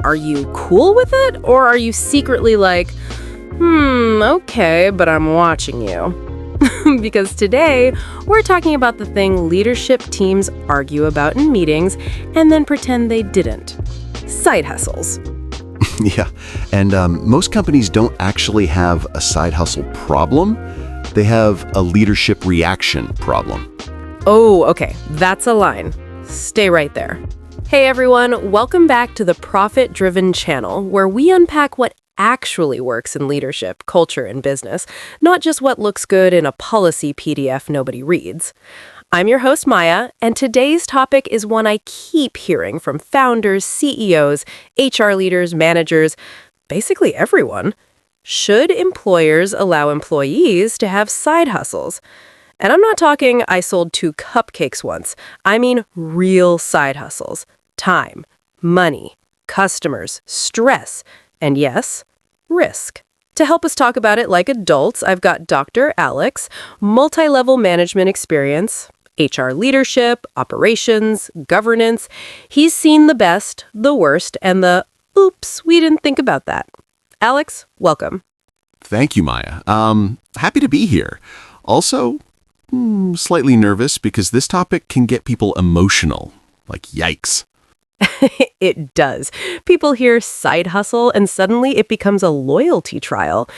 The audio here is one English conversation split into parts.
Are you cool with it, or are you secretly like, okay, but I'm watching you? Because today, we're talking about the thing leadership teams argue about in meetings and then pretend they didn't. Side hustles. Yeah, and most companies don't actually have a side hustle problem. They have a leadership reaction problem. Oh, okay, that's a line. Stay right there. Hey everyone, welcome back to the Profit-Driven channel, where we unpack what actually works in leadership, culture, and business, not just what looks good in a policy PDF nobody reads. I'm your host, Maya, and today's topic is one I keep hearing from founders, CEOs, HR leaders, managers, basically everyone. Should employers allow employees to have side hustles? And I'm not talking I sold 2 cupcakes once. I mean real side hustles. Time, money, customers, stress, and yes, risk. To help us talk about it like adults, I've got Dr. Alex, multi-level management experience, HR leadership, operations, governance. He's seen the best, the worst, and the oops, we didn't think about that. Alex, welcome. Thank you, Maya. Happy to be here. Also, slightly nervous because this topic can get people emotional. Like, yikes. It does. People hear side hustle and suddenly it becomes a loyalty trial.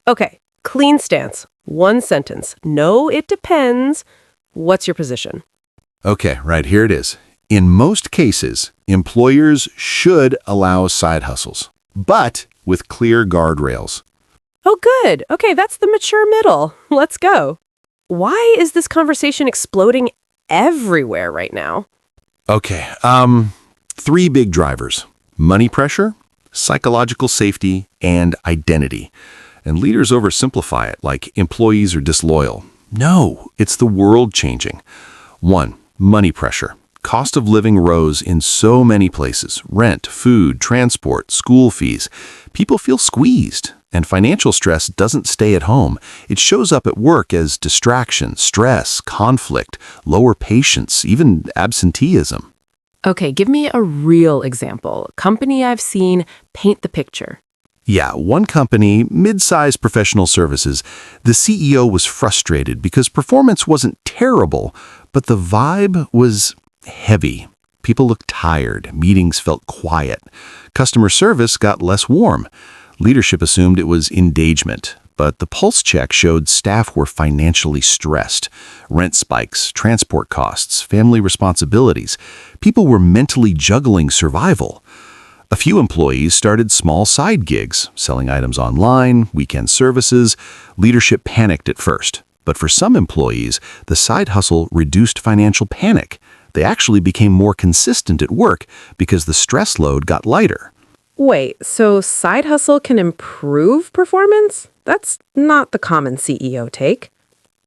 Okay, clean stance. 1 sentence. No, it depends. What's your position? Okay, right, here it is. In most cases, employers should allow side hustles, but with clear guardrails. Oh, good. Okay, that's the mature middle. Let's go. Why is this conversation exploding everywhere right now? Okay, 3 big drivers: money pressure, psychological safety, and identity. And leaders oversimplify it like employees are disloyal. No, it's the world changing. 1, money pressure. Cost of living rose in so many places: rent, food, transport, school fees. People feel squeezed, and financial stress doesn't stay at home. It shows up at work as distraction, stress, conflict, lower patience, even absenteeism. Okay, give me a real example. Company I've seen, paint the picture. Yeah, one company, mid-sized professional services, the CEO was frustrated because performance wasn't terrible, but the vibe was heavy. People looked tired, meetings felt quiet, customer service got less warm. Leadership assumed it was engagement, but the pulse check showed staff were financially stressed. Rent spikes, transport costs, family responsibilities. People were mentally juggling survival. A few employees started small side gigs, selling items online, weekend services. Leadership panicked at first, but for some employees, the side hustle reduced financial panic. They actually became more consistent at work because the stress load got lighter. Wait, so side hustle can improve performance? That's not the common CEO take.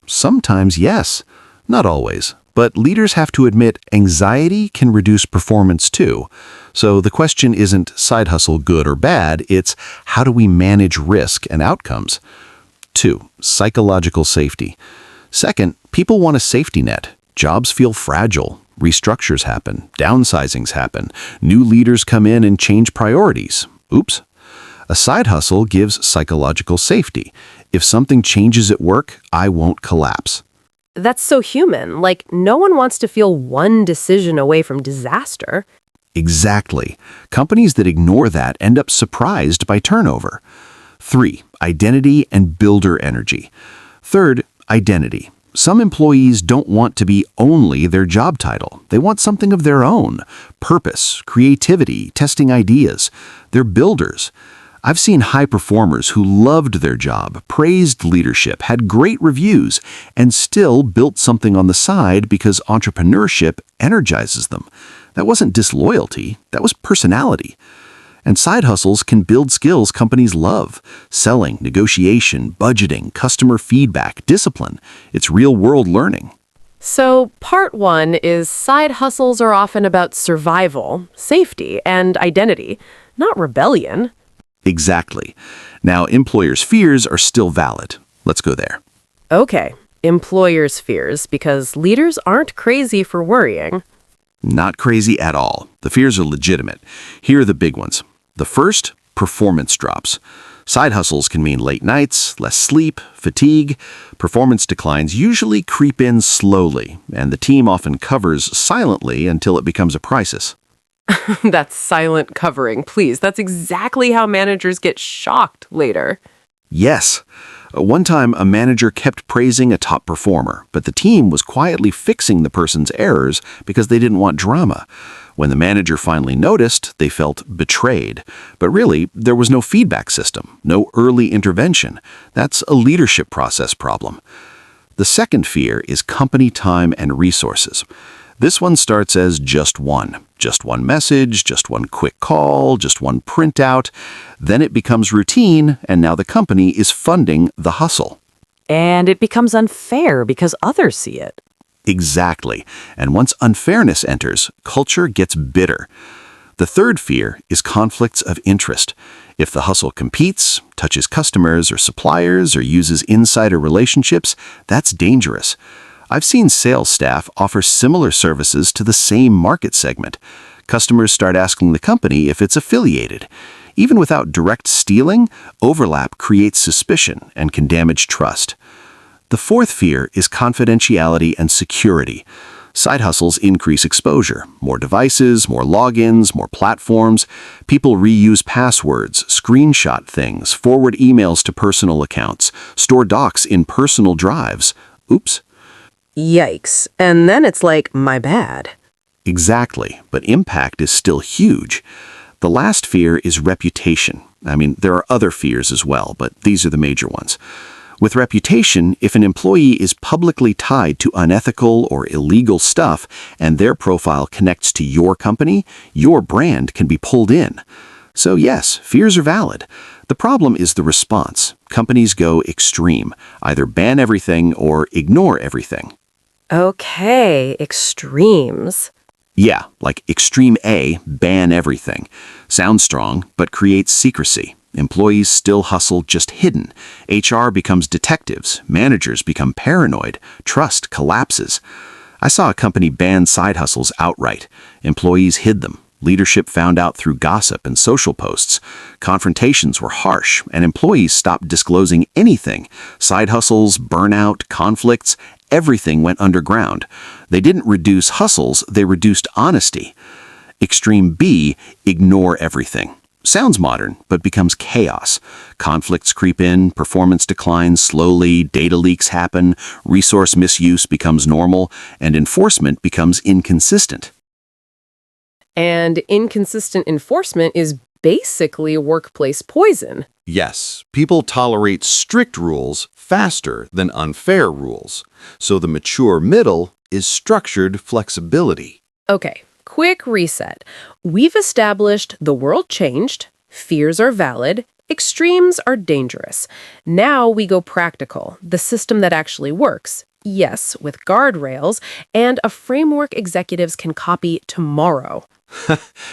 Sometimes, yes. Not always. But leaders have to admit anxiety can reduce performance too. So the question isn't side hustle good or bad, it's how do we manage risk and outcomes? 2, psychological safety. Second, people want a safety net. Jobs feel fragile. Restructures happen. Downsizings happen. New leaders come in and change priorities. Oops. A side hustle gives psychological safety. If something changes at work, I won't collapse. That's so human. Like, no one wants to feel one decision away from disaster. Exactly. Companies that ignore that end up surprised by turnover. 3, identity and builder energy. Third, identity. Some employees don't want to be only their job title. They want something of their own. Purpose, creativity, testing ideas. They're builders. I've seen high performers who loved their job, praised leadership, had great reviews, and still built something on the side because entrepreneurship energizes them. That wasn't disloyalty, that was personality. And side hustles can build skills companies love: selling, negotiation, budgeting, customer feedback, discipline. It's real-world learning. So part 1 is side hustles are often about survival, safety, and identity, not rebellion. Exactly. Now, employers' fears are still valid. Let's go there. Okay, employers' fears, because leaders aren't crazy for worrying. Not crazy at all. The fears are legitimate. Here are the big ones. The first, performance drops. Side hustles can mean late nights, less sleep, fatigue. Performance declines usually creep in slowly, and the team often covers silently until it becomes a crisis. That's silent covering, please. That's exactly how managers get shocked later. Yes. One time, a manager kept praising a top performer, but the team was quietly fixing the person's errors because they didn't want drama. When the manager finally noticed, they felt betrayed. But really, there was no feedback system, no early intervention. That's a leadership process problem. The second fear is company time and resources. This one starts as just one message, just one quick call, just one printout. Then it becomes routine, and now the company is funding the hustle. And it becomes unfair because others see it. Exactly. And once unfairness enters, culture gets bitter. The third fear is conflicts of interest. If the hustle competes, touches customers or suppliers, or uses insider relationships, that's dangerous. I've seen sales staff offer similar services to the same market segment. Customers start asking the company if it's affiliated. Even without direct stealing, overlap creates suspicion and can damage trust. The fourth fear is confidentiality and security. Side hustles increase exposure. More devices, more logins, more platforms. People reuse passwords, screenshot things, forward emails to personal accounts, store docs in personal drives. Oops. Yikes. And then it's like, my bad. Exactly, but impact is still huge. The last fear is reputation. There are other fears as well, but these are the major ones. With reputation, if an employee is publicly tied to unethical or illegal stuff and their profile connects to your company, your brand can be pulled in. So yes, fears are valid. The problem is the response. Companies go extreme, either ban everything or ignore everything. Okay, extremes. Yeah, like Extreme A, ban everything. Sounds strong, but creates secrecy. Employees still hustle just hidden. HR becomes detectives. Managers become paranoid. Trust collapses. I saw a company ban side hustles outright. Employees hid them. Leadership found out through gossip and social posts. Confrontations were harsh, and employees stopped disclosing anything. Side hustles, burnout, conflicts, everything went underground. They didn't reduce hustles, they reduced honesty. Extreme B, ignore everything. Sounds modern, but becomes chaos. Conflicts creep in, performance declines slowly, data leaks happen, resource misuse becomes normal, and enforcement becomes inconsistent. And inconsistent enforcement is basically workplace poison. Yes, people tolerate strict rules faster than unfair rules. So the mature middle is structured flexibility. Okay, quick reset. We've established the world changed, fears are valid, extremes are dangerous. Now we go practical, the system that actually works. Yes, with guardrails and a framework executives can copy tomorrow.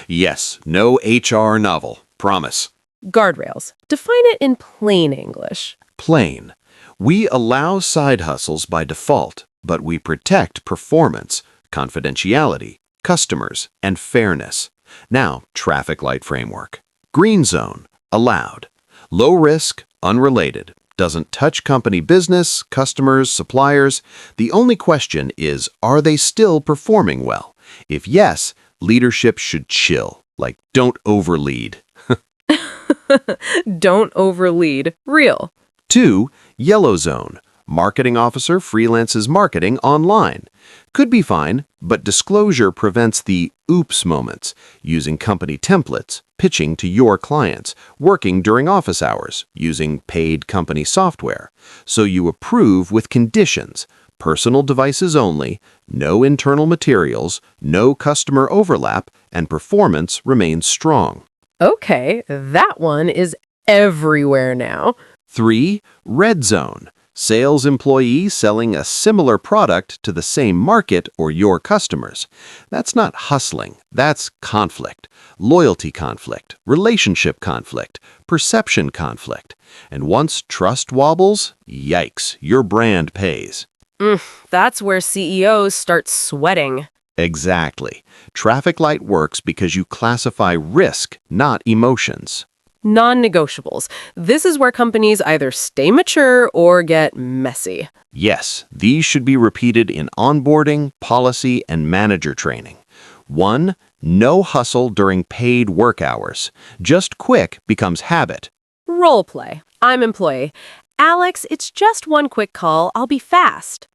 Yes, no HR novel. Promise. Guardrails. Define it in plain English. Plain. We allow side hustles by default, but we protect performance, confidentiality, customers, and fairness. Now, traffic light framework. Green zone. Allowed. Low risk, unrelated. Doesn't touch company business, customers, suppliers. The only question is, are they still performing well? If yes, leadership should chill. Like, don't overlead. Don't overlead. Real. 2. Yellow zone. Marketing officer freelances marketing online. Could be fine, but disclosure prevents the oops moments, using company templates, pitching to your clients, working during office hours, using paid company software. So you approve with conditions. Personal devices only, no internal materials, no customer overlap, and performance remains strong. Okay, that one is everywhere now. 3. Red zone. Sales employee selling a similar product to the same market or your customers. That's not hustling, that's conflict. Loyalty conflict, relationship conflict, perception conflict. And once trust wobbles, yikes, your brand pays. That's where CEOs start sweating. Exactly. Traffic light works because you classify risk, not emotions. Non-negotiables. This is where companies either stay mature or get messy. Yes, these should be repeated in onboarding, policy, and manager training. 1. No hustle during paid work hours. Just quick becomes habit. Role play. I'm employee. Alex, it's just one quick call. I'll be fast.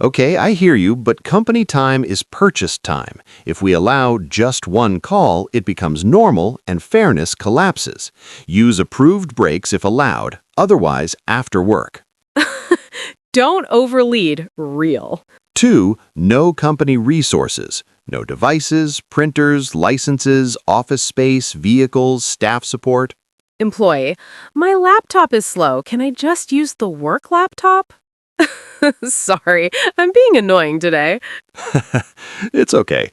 Okay, I hear you, but company time is purchased time. If we allow just one call, it becomes normal and fairness collapses. Use approved breaks if allowed, otherwise after work. Don't overlead. Real. 2. No company resources. No devices, printers, licenses, office space, vehicles, staff support. Employee. My laptop is slow. Can I just use the work laptop? Sorry, I'm being annoying today. It's okay.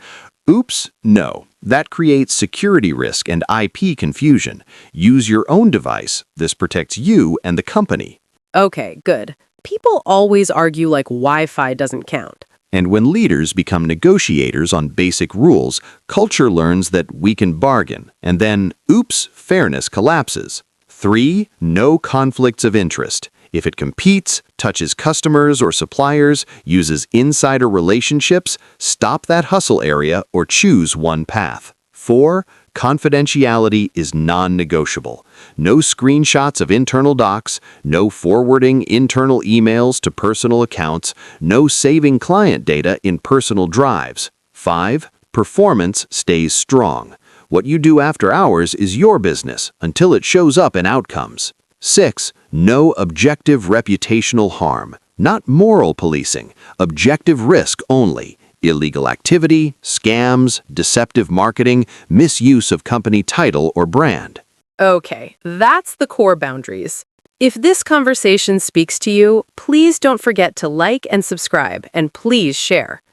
Oops, no. That creates security risk and IP confusion. Use your own device. This protects you and the company. Okay, good. People always argue like Wi-Fi doesn't count. And when leaders become negotiators on basic rules, culture learns that we can bargain, and then, oops, fairness collapses. 3. No conflicts of interest. If it competes, touches customers or suppliers, uses insider relationships, stop that hustle area or choose one path. 4. Confidentiality is non-negotiable. No screenshots of internal docs, no forwarding internal emails to personal accounts, no saving client data in personal drives. 5. Performance stays strong. What you do after hours is your business until it shows up in outcomes. 6. No objective reputational harm. Not moral policing, objective risk only. Illegal activity, scams, deceptive marketing, misuse of company title or brand. Okay, that's the core boundaries. If this conversation speaks to you, please don't forget to like and subscribe, and please share.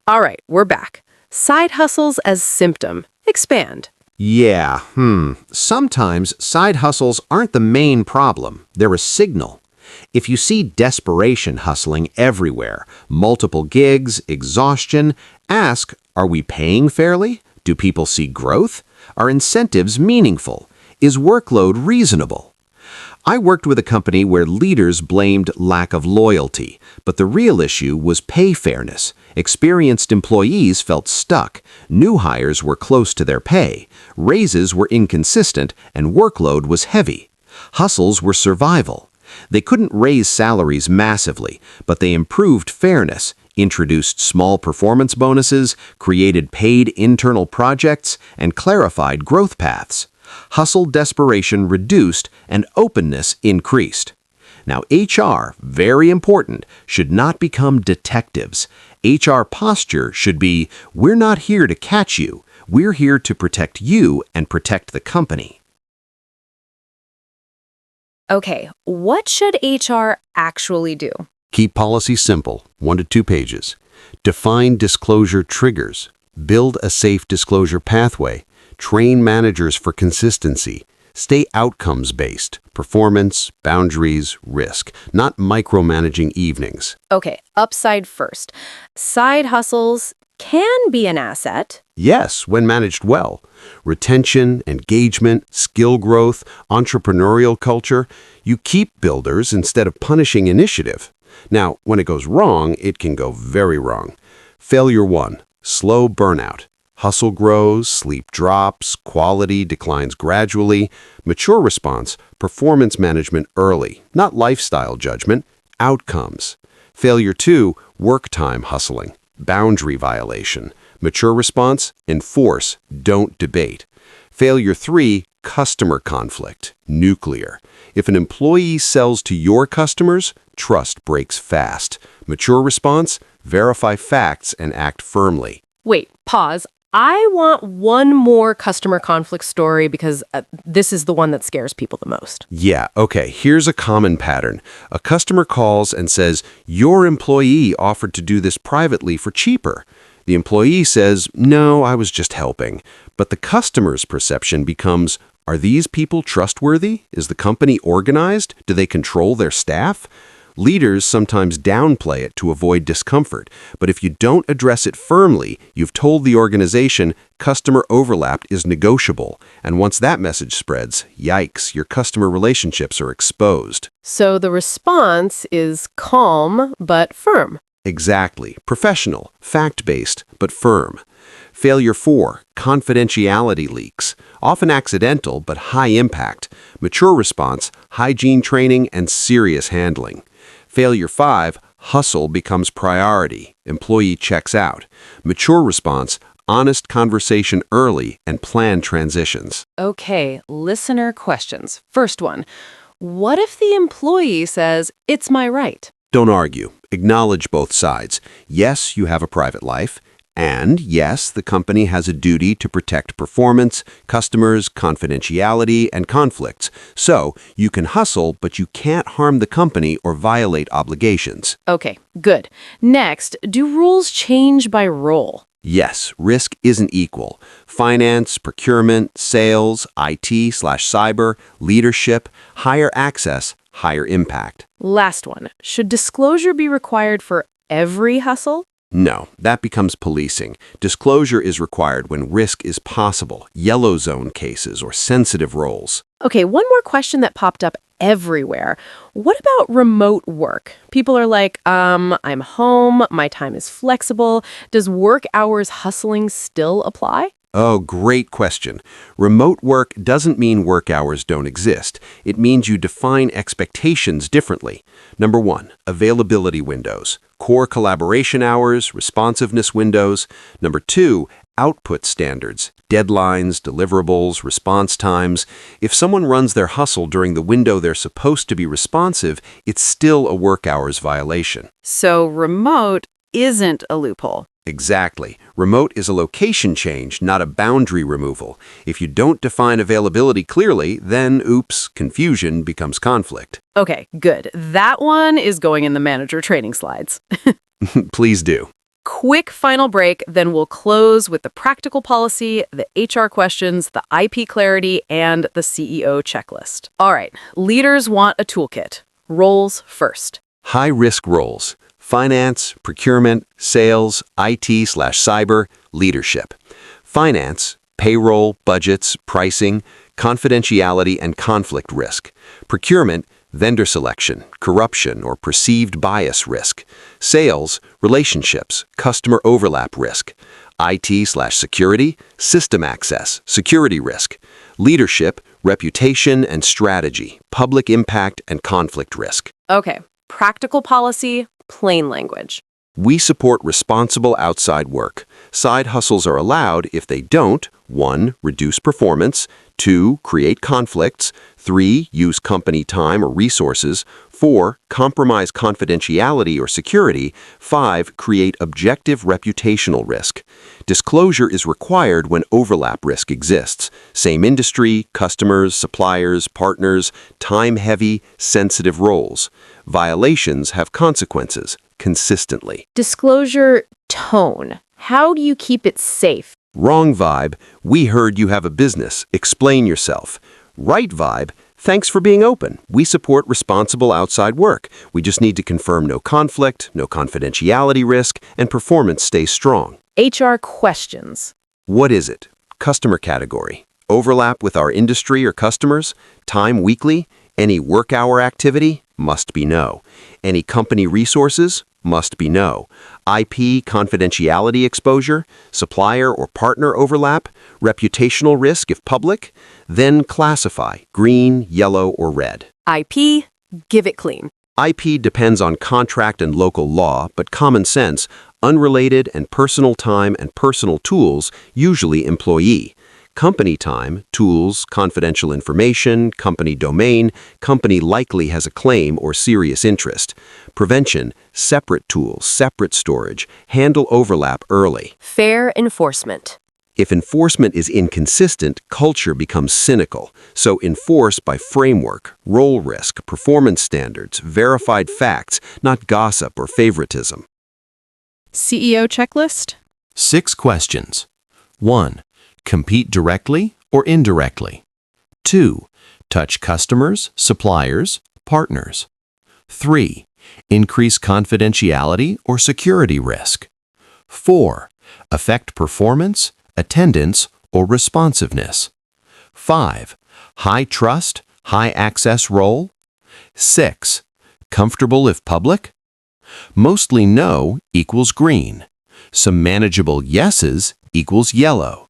All right, we're back. Side hustles as symptom. Expand. Yeah, Sometimes side hustles aren't the main problem. They're a signal. If you see desperation hustling everywhere, multiple gigs, exhaustion, ask, are we paying fairly? Do people see growth? Are incentives meaningful? Is workload reasonable? I worked with a company where leaders blamed lack of loyalty, but the real issue was pay fairness. Experienced employees felt stuck, new hires were close to their pay, raises were inconsistent, and workload was heavy. Hustles were survival. They couldn't raise salaries massively, but they improved fairness, introduced small performance bonuses, created paid internal projects, and clarified growth paths. Hustle desperation reduced and openness increased. Now, HR, very important, should not become detectives. HR posture should be, we're not here to catch you. We're here to protect you and protect the company. Okay, what should HR actually do? Keep policy simple, 1 to 2 pages. Define disclosure triggers. Build a safe disclosure pathway. Train managers for consistency. Stay outcomes-based. Performance, boundaries, risk. Not micromanaging evenings. Okay, upside first. Side hustles can be an asset. Yes, when managed well. Retention, engagement, skill growth, entrepreneurial culture. You keep builders instead of punishing initiative. Now, when it goes wrong, it can go very wrong. Failure 1. Slow burnout. Hustle grows, sleep drops, quality declines gradually. Mature response, performance management early, not lifestyle judgment, outcomes. Failure 2, work time hustling, boundary violation. Mature response, enforce, don't debate. Failure 3, customer conflict, nuclear. If an employee sells to your customers, trust breaks fast. Mature response, verify facts and act firmly. Wait, pause. I want one more customer conflict story because this is the one that scares people the most. Yeah, okay, here's a common pattern. A customer calls and says, your employee offered to do this privately for cheaper. The employee says, no, I was just helping. But the customer's perception becomes, are these people trustworthy? Is the company organized? Do they control their staff? Leaders sometimes downplay it to avoid discomfort, but if you don't address it firmly, you've told the organization customer overlap is negotiable, and once that message spreads, yikes, your customer relationships are exposed. So the response is calm but firm. Exactly. Professional, fact-based, but firm. Failure 4, confidentiality leaks. Often accidental, but high impact. Mature response, hygiene training, and serious handling. Failure 5, hustle becomes priority. Employee checks out. Mature response, honest conversation early and planned transitions. Okay, listener questions. First one, what if the employee says, "It's my right"? Don't argue. Acknowledge both sides. Yes, you have a private life. And yes, the company has a duty to protect performance, customers, confidentiality, and conflicts. So you can hustle, but you can't harm the company or violate obligations. Okay, good. Next, do rules change by role? Yes, risk isn't equal. Finance, procurement, sales, IT/cyber, leadership, higher access, higher impact. Last one, should disclosure be required for every hustle? No, that becomes policing. Disclosure is required when risk is possible, yellow zone cases, or sensitive roles. Okay, one more question that popped up everywhere. What about remote work? People are like, I'm home, my time is flexible. Does work hours hustling still apply? Oh, great question. Remote work doesn't mean work hours don't exist. It means you define expectations differently. Number 1, availability windows, core collaboration hours, responsiveness windows. Number 2, output standards, deadlines, deliverables, response times. If someone runs their hustle during the window they're supposed to be responsive, it's still a work hours violation. So remote isn't a loophole. Exactly. Remote is a location change, not a boundary removal. If you don't define availability clearly, then, oops, confusion becomes conflict. Okay, good. That one is going in the manager training slides. Please do. Quick final break, then we'll close with the practical policy, the HR questions, the IP clarity, and the CEO checklist. All right, leaders want a toolkit. Roles first. High-risk roles. Finance, procurement, sales, IT/cyber, leadership. Finance, payroll, budgets, pricing, confidentiality, and conflict risk. Procurement, vendor selection, corruption, or perceived bias risk. Sales, relationships, customer overlap risk. IT/security, system access, security risk. Leadership, reputation and strategy, public impact and conflict risk. Okay, practical policy, plain language. We support responsible outside work. Side hustles are allowed if they don't 1. Reduce performance, 2. Create conflicts, 3. Use company time or resources, 4. Compromise confidentiality or security, 5. Create objective reputational risk. Disclosure is required when overlap risk exists. Same industry, customers, suppliers, partners, time-heavy, sensitive roles. Violations have consequences consistently. Disclosure tone. How do you keep it safe? Wrong vibe, we heard you have a business, explain yourself. Right vibe, thanks for being open. We support responsible outside work. We just need to confirm no conflict, no confidentiality risk, and performance stays strong. HR questions. What is it? Customer category. Overlap with our industry or customers? Time weekly? Any work hour activity? Must be no. Any company resources? Must be no. IP confidentiality exposure? Supplier or partner overlap? Reputational risk if public? Then classify green, yellow, or red. IP, give it clean. IP depends on contract and local law, but common sense, unrelated and personal time and personal tools, usually employee. Company time, tools, confidential information, company domain, company likely has a claim or serious interest. Prevention, separate tools, separate storage, handle overlap early. Fair enforcement. If enforcement is inconsistent, culture becomes cynical. So enforce by framework, role risk, performance standards, verified facts, not gossip or favoritism. CEO checklist? 6 questions. 1. Compete directly or indirectly. 2. Touch customers, suppliers, partners. 3. Increase confidentiality or security risk. 4. Affect performance, attendance, or responsiveness. 5. High trust, high access role. 6. Comfortable if public. Mostly no equals green. Some manageable yeses equals yellow.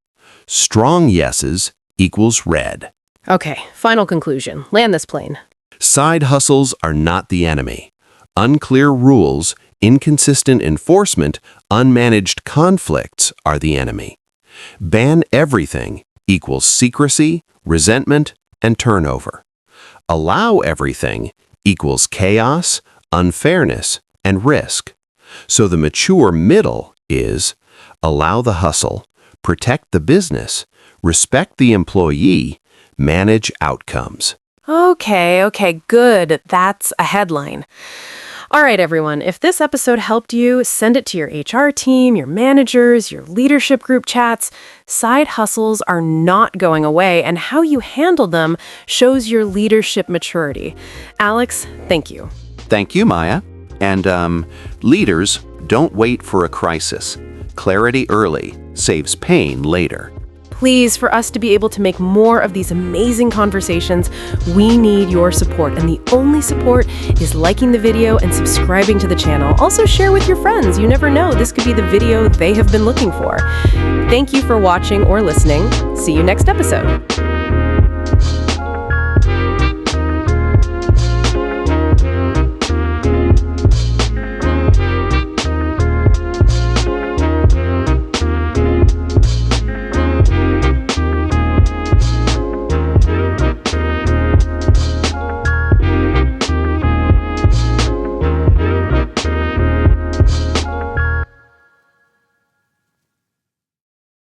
Strong yeses equals red. Okay, final conclusion. Land this plane. Side hustles are not the enemy. Unclear rules, inconsistent enforcement, unmanaged conflicts are the enemy. Ban everything equals secrecy, resentment, and turnover. Allow everything equals chaos, unfairness, and risk. So the mature middle is allow the hustle, protect the business, respect the employee, manage outcomes. Okay, good. That's a headline. All right, everyone, if this episode helped you, send it to your HR team, your managers, your leadership group chats. Side hustles are not going away, and how you handle them shows your leadership maturity. Alex, thank you. Thank you, Maya. And leaders, don't wait for a crisis. Clarity early saves pain later. Please, for us to be able to make more of these amazing conversations, we need your support. And the only support is liking the video and subscribing to the channel. Also share with your friends. You never know, this could be the video they have been looking for. Thank you for watching or listening. See you next episode.